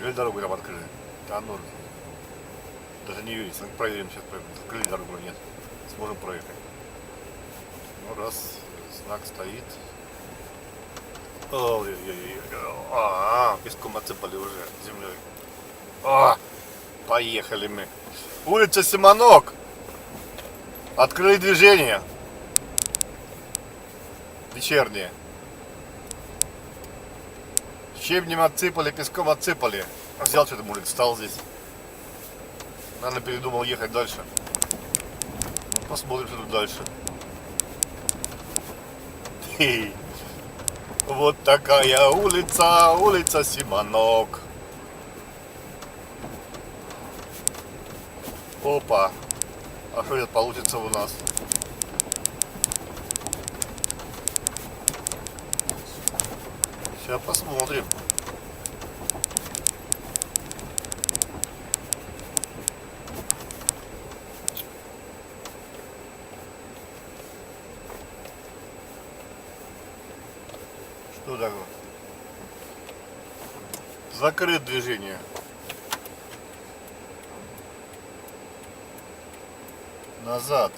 Неужели дорогу там открыли? Да ну, даже не видится. Ну, проверим сейчас, открыли дорогу или нет. Сможем проехать. Ну, раз знак стоит. Ой-ой-ой. Песком отсыпали уже землей. Поехали мы. Улица Симонок. Открыли движение. Вечернее. Щебнем отсыпали, песком отсыпали. Взял что-то мужик, встал здесь. Наверное, передумал ехать дальше. Ну, посмотрим, что тут дальше. Хе-хе. Вот такая улица, улица Симонок. Опа. А что это получится у нас? Сейчас посмотрим. Что такое? Закрыт движение. Назад.